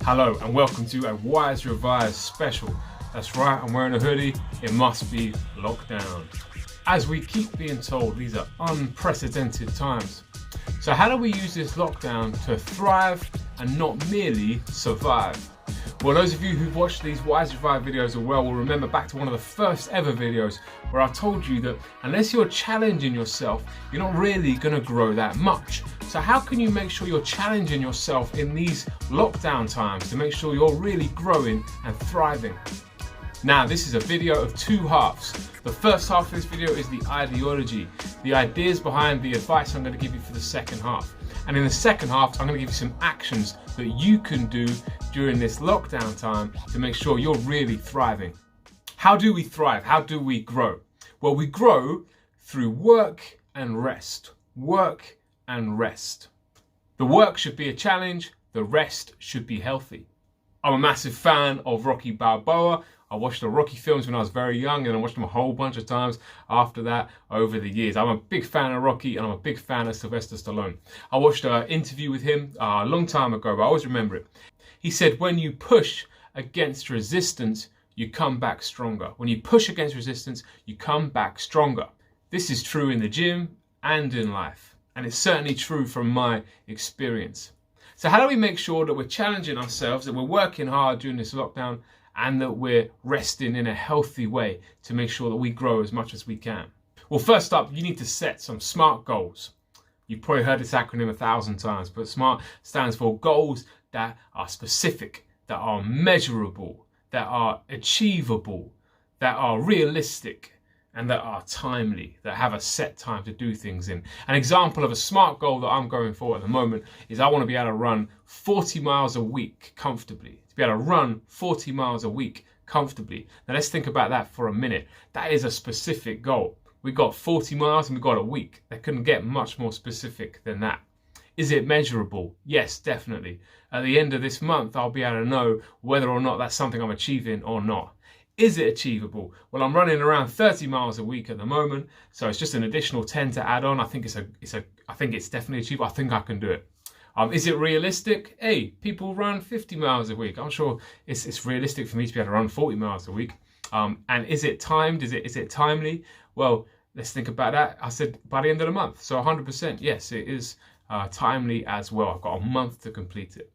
Hello and welcome to a Wise Revised special. That's right, I'm wearing a hoodie. It must be lockdown. As we keep being told, these are unprecedented times. So how do we use this lockdown to thrive and not merely survive? Well, those of you who've watched these Wise Revised videos will remember back to one of the first ever videos where I told you that unless you're challenging yourself, you're not really going to grow that much. So how can you make sure you're challenging yourself in these lockdown times to make sure you're really growing and thriving? Now, this is a video of two halves. The first half of this video is the ideology, the ideas behind the advice I'm going to give you for the second half. And in the second half, I'm going to give you some actions that you can do during this lockdown time to make sure you're really thriving. How do we thrive? How do we grow? Well, we grow through work and rest. Work and rest. The work should be a challenge. The rest should be healthy. I'm a massive fan of Rocky Balboa. I watched the Rocky films when I was very young and I watched them a whole bunch of times after that over the years. I'm a big fan of Rocky and I'm a big fan of Sylvester Stallone. I watched an interview with him a long time ago, but I always remember it. He said, when you push against resistance, you come back stronger. When you push against resistance, you come back stronger. This is true in the gym and in life. And it's certainly true from my experience. So how do we make sure that we're challenging ourselves, that we're working hard during this lockdown, and that we're resting in a healthy way to make sure that we grow as much as we can? Well, first up, you need to set some SMART goals. You've probably heard this acronym 1,000 times, but SMART stands for goals that are specific, that are measurable, that are achievable, that are realistic, and that are timely, that have a set time to do things in. An example of a SMART goal that I'm going for at the moment is I want to be able to run 40 miles a week comfortably. To be able to run 40 miles a week comfortably. Now let's think about that for a minute. That is a specific goal. We got 40 miles and we got a week. That couldn't get much more specific than that. Is it measurable? Yes, definitely. At the end of this month, I'll be able to know whether or not that's something I'm achieving or not. Is it achievable? Well, I'm running around 30 miles a week at the moment, so it's just an additional 10 to add on. I think it's definitely achievable. I think I can do it. Is it realistic? Hey, people run 50 miles a week. I'm sure it's realistic for me to be able to run 40 miles a week. And is it timed? Is it timely? Well, let's think about that. I said by the end of the month, so 100%. Yes, it is timely as well. I've got a month to complete it.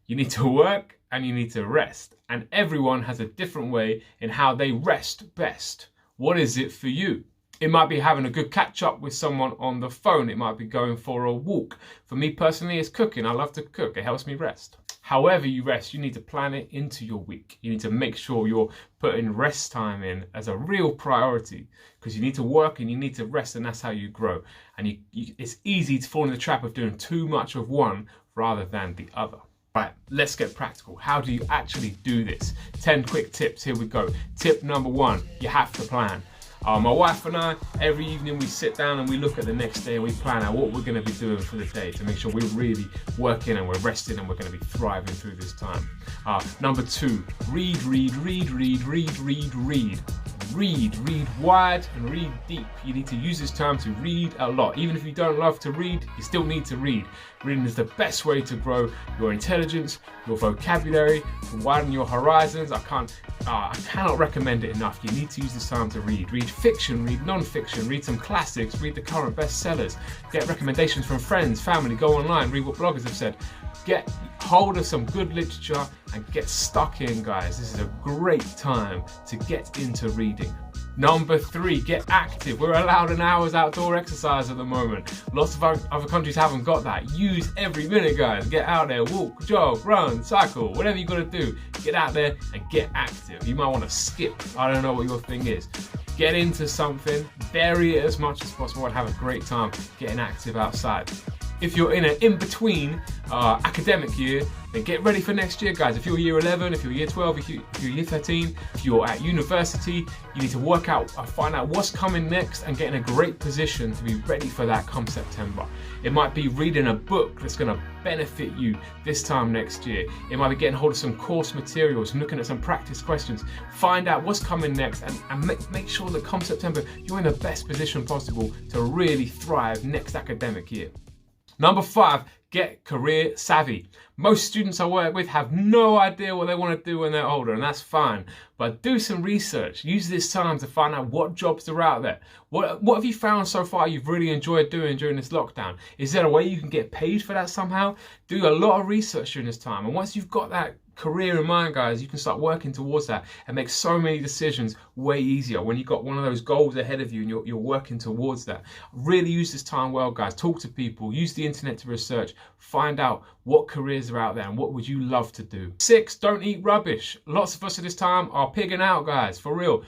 You need to work and you need to rest. And everyone has a different way in how they rest best. What is it for you? It might be having a good catch up with someone on the phone. It might be going for a walk. For me personally, it's cooking. I love to cook. It helps me rest. However you rest, you need to plan it into your week. You need to make sure you're putting rest time in as a real priority, because you need to work and you need to rest, and that's how you grow. And it's easy to fall in the trap of doing too much of one rather than the other. Right, let's get practical. How do you actually do this? 10 quick tips, here we go. Tip number 1, you have to plan. My wife and I, every evening we sit down and we look at the next day and we plan out what we're going to be doing for the day to make sure we're really working and we're resting and we're going to be thriving through this time. Number 2, read. Read wide and read deep. You need to use this time to read a lot. Even if you don't love to read, you still need to read. Reading is the best way to grow your intelligence, your vocabulary, to widen your horizons. I cannot recommend it enough. You need to use this time to read. Read fiction, read non-fiction, read some classics, read the current bestsellers. Get recommendations from friends, family, go online, read what bloggers have said. Get hold of some good literature and get stuck in, guys. This is a great time to get into reading. Number 3, get active. We're allowed an hour's outdoor exercise at the moment. Lots of other countries haven't got that. Use every minute, guys. Get out there, walk, jog, run, cycle, whatever you got to do. Get out there and get active. You might want to skip. I don't know what your thing is. Get into something, vary it as much as possible, and have a great time getting active outside. If you're in an in-between academic year, then get ready for next year, guys. If you're year 11, if you're year 12, if you're year 13, if you're at university, you need to work out, find out what's coming next and get in a great position to be ready for that come September. It might be reading a book that's going to benefit you this time next year. It might be getting hold of some course materials and looking at some practice questions. Find out what's coming next and make sure that come September, you're in the best position possible to really thrive next academic year. Number 5, Get career savvy. Most students I work with have no idea what they want to do when they're older, and that's fine. But do some research. Use this time to find out what jobs are out there. What have you found so far you've really enjoyed doing during this lockdown? Is there a way you can get paid for that somehow? Do a lot of research during this time. And once you've got that career in mind, guys, you can start working towards that and make so many decisions way easier when you've got one of those goals ahead of you and you're working towards that. Really use this time well, guys. Talk to people, use the internet to research, find out what careers are out there and what would you love to do. 6, don't eat rubbish. Lots of us at this time are pigging out, guys, for real.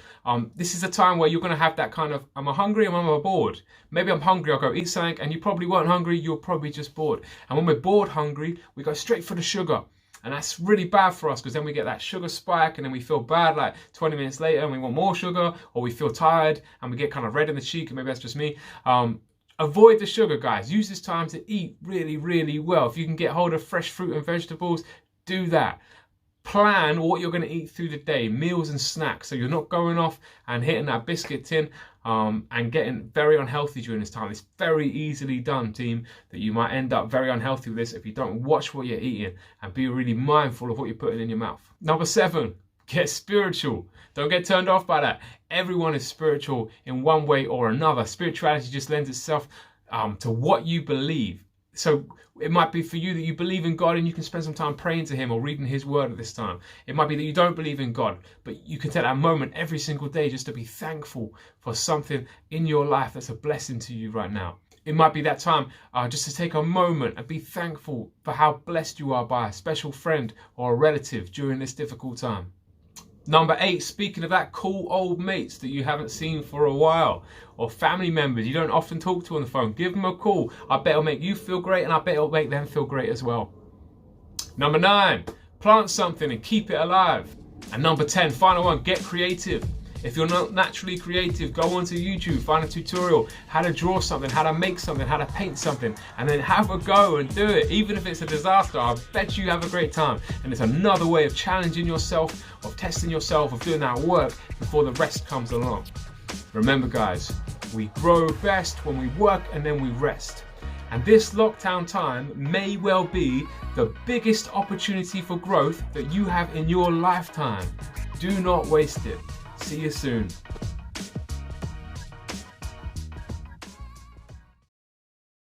This is a time where you're going to have that kind of, am I hungry or am I bored? Maybe I'm hungry, I'll go eat something, and you probably weren't hungry, you're probably just bored. And when we're bored hungry, we go straight for the sugar. And that's really bad for us because then we get that sugar spike and then we feel bad like 20 minutes later and we want more sugar, or we feel tired and we get kind of red in the cheek, and maybe that's just me. Avoid the sugar, guys. Use this time to eat really, really well. If you can get hold of fresh fruit and vegetables, do that. Plan what you're going to eat through the day, meals and snacks, so you're not going off and hitting that biscuit tin and getting very unhealthy during this time. It's very easily done, team, that you might end up very unhealthy with this if you don't watch what you're eating and be really mindful of what you're putting in your mouth. Number 7, get spiritual. Don't get turned off by that. Everyone is spiritual in one way or another. Spirituality just lends itself to what you believe. So it might be for you that you believe in God and you can spend some time praying to him or reading his word at this time. It might be that you don't believe in God, but you can take that moment every single day just to be thankful for something in your life that's a blessing to you right now. It might be that time just to take a moment and be thankful for how blessed you are by a special friend or a relative during this difficult time. Number 8, speaking of that, cool old mates that you haven't seen for a while, or family members you don't often talk to on the phone. Give them a call. I bet it'll make you feel great, and I bet it'll make them feel great as well. Number 9, plant something and keep it alive. And number 10, final one, get creative. If you're not naturally creative, go onto YouTube, find a tutorial, how to draw something, how to make something, how to paint something, and then have a go and do it. Even if it's a disaster, I bet you have a great time. And it's another way of challenging yourself, of testing yourself, of doing that work before the rest comes along. Remember, guys, we grow best when we work and then we rest. And this lockdown time may well be the biggest opportunity for growth that you have in your lifetime. Do not waste it. See you soon.